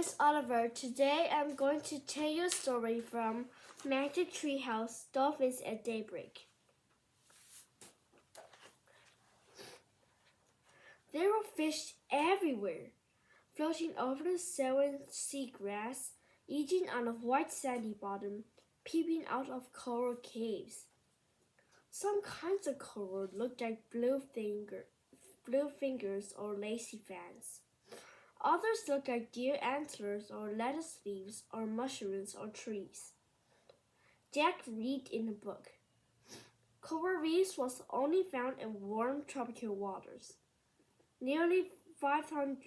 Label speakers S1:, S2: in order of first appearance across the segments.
S1: is Oliver. Today I'm going to tell you a story from Magic Treehouse, Dolphins at Daybreak. There were fish everywhere, floating over the seven seagrass, eating on a white sandy bottom, peeping out of coral caves. Some kinds of coral looked like blue fingers or lacy fans. Others look like deer antlers or lettuce leaves or mushrooms or trees. Jack read in a book. Coral reefs was only found in warm tropical waters. Nearly 5,000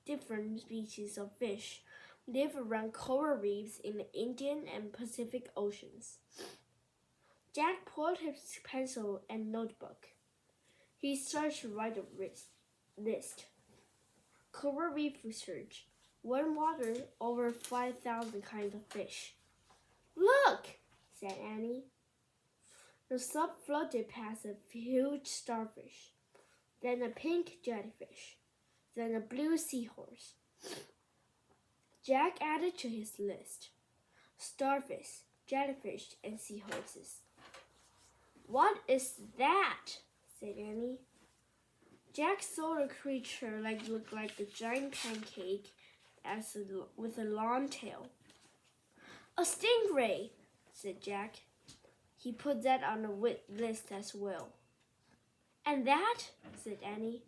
S1: different species of fish live around coral reefs in the Indian and Pacific Oceans. Jack pulled his pencil and notebook. He started to write a list. Coral reef research. Warm water, over 5,000 kinds of fish. Look, said Annie. The sub floated past a huge starfish, then a pink jellyfish, then a blue seahorse. Jack added to his list. Starfish, jellyfish, and seahorses. What is that? Said Annie. Jack saw a creature looked like a giant pancake with a long tail. A stingray, said Jack. He put that on the list as well. And that, said Annie.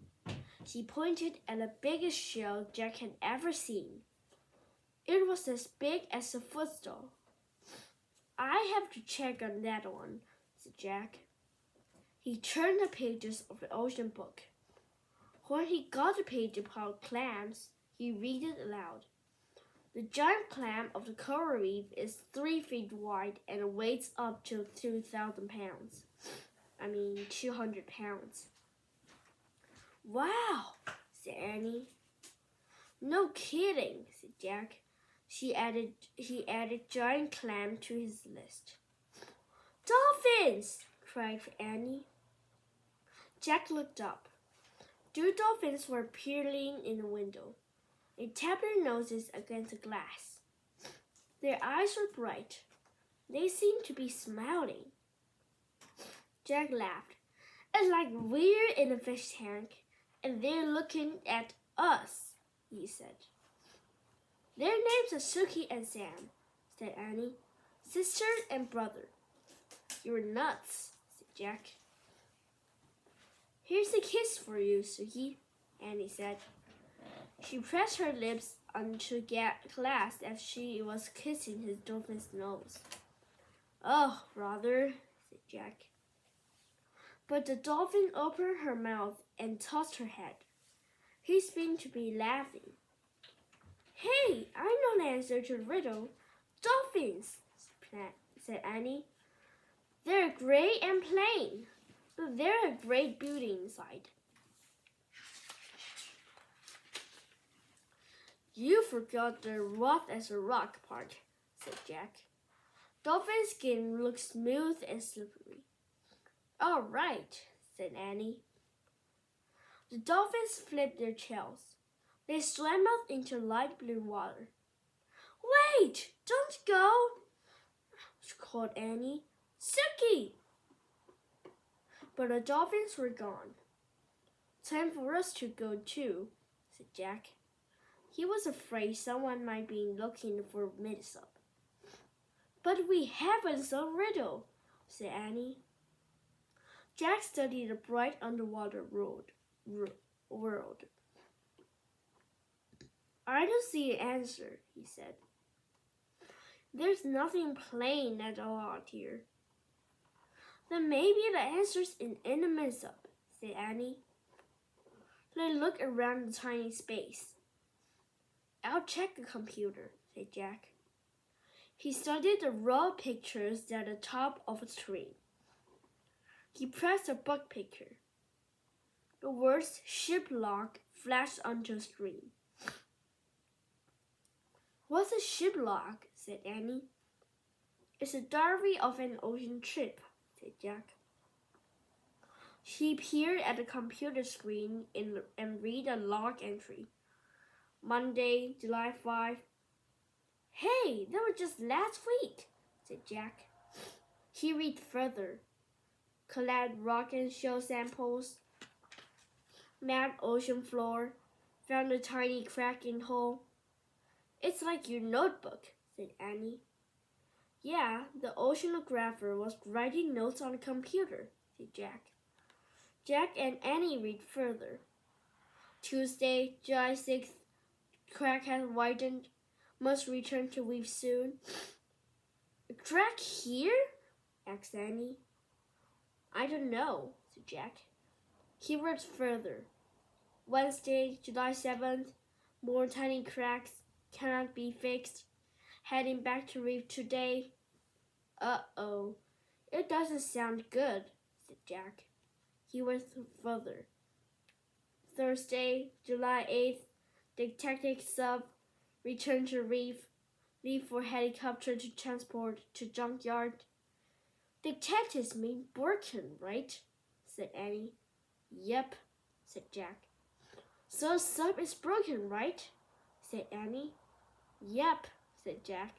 S1: She pointed at the biggest shell Jack had ever seen. It was as big as a footstool. I have to check on that one, said Jack. He turned the pages of the ocean book. When he got the page about clams, he read it aloud. The giant clam of the coral reef is 3 feet wide and weighs up to 200 pounds. Wow, said Annie. No kidding, said Jack. He added giant clam to his list. Dolphins, cried Annie. Jack looked up. 2 dolphins were peering in the window. They tapped their noses against the glass. Their eyes were bright. They seemed to be smiling. Jack laughed. It's like we're in a fish tank, and they're looking at us, he said. Their names are Suki and Sam, said Annie. Sister and brother. You're nuts, said Jack. Here's a kiss for you, Suki, Annie said. She pressed her lips onto glass as she was kissing his dolphin's nose. Oh, brother, said Jack. But the dolphin opened her mouth and tossed her head. He seemed to be laughing. Hey, I know the answer to the riddle. Dolphins, said Annie. They're gray and plain, but they're a great beauty inside. You forgot the rough as a rock part, said Jack. Dolphin skin looks smooth and slippery. All right, said Annie. The dolphins flipped their tails. They swam out into light blue water. Wait, don't go, called Annie. Suki! But the dolphins were gone. Time for us to go too, said Jack. He was afraid someone might be looking for Midsup. But we haven't solved the riddle, said Annie. Jack studied the bright underwater world. I don't see an answer, he said. There's nothing plain at all out here. Then maybe the answer's in the Midsup, said Annie. They looked around the tiny space. I'll check the computer, said Jack. He studied the raw pictures at the top of a screen. He pressed a book picture. The words shiplock flashed onto the screen. What's a shiplock? Said Annie. It's a diary of an ocean trip, said Jack. She peered at the computer screen and read a log entry. Monday, July 5. Hey, that was just last week, said Jack. He read further. Collect rock and shell samples. Mapped ocean floor. Found a tiny crack in hole. It's like your notebook, said Annie. Yeah, the oceanographer was writing notes on a computer, said Jack. Jack and Annie read further. Tuesday, July 6th. Crack has widened. Must return to reef soon. A crack here? Asked Annie. I don't know, said Jack. He read further. Wednesday, July 7th. More tiny cracks. Cannot be fixed. Heading back to reef today. Uh-oh. It doesn't sound good, said Jack. He went further. Thursday, July 8th. Detective sub. Return to reef. Leave for helicopter to transport to junkyard. Detectives mean broken, right? Said Annie. Yep, said Jack. So sub is broken, right? Said Annie. Yep, said Jack.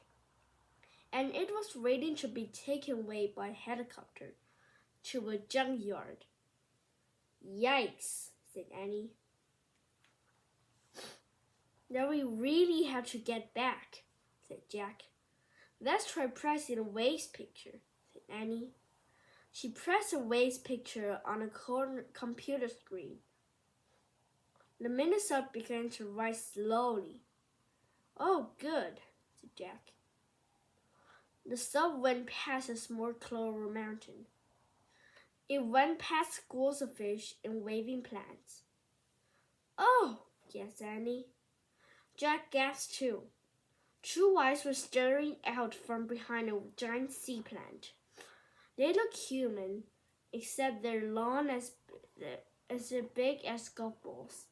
S1: And it was waiting to be taken away by helicopter to a junkyard. Yikes, said Annie. Now we really have to get back, said Jack. Let's try pressing a waves picture, said Annie. She pressed a waves picture on a computer screen. The minutes up began to rise slowly. Oh, good, said Jack. The sub went past a small clover mountain. It went past schools of fish and waving plants. Oh, gasped Annie. Jack gasped too. Two eyes were staring out from behind a giant sea plant. They looked human, except their lawn as big as golf balls.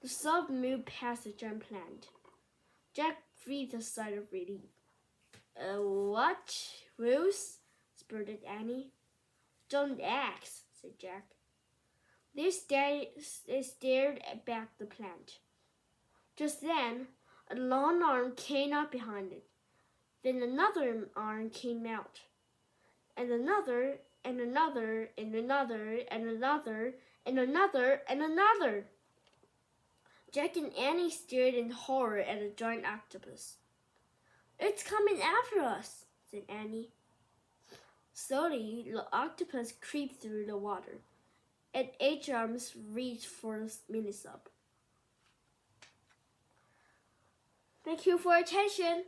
S1: The sub moved past the giant plant. Jack breathed a sigh of relief. What? Rules? spurted Annie. Don't ask, said Jack. They stared back the plant. Just then, a long arm came out behind it. Then another arm came out. And another, and another, and another, and another, and another, and another. Jack and Annie stared in horror at a giant octopus. It's coming after us, said Annie. Slowly, the octopus creeped through the water. Its 8 arms reached for the mini sub. Thank you for attention.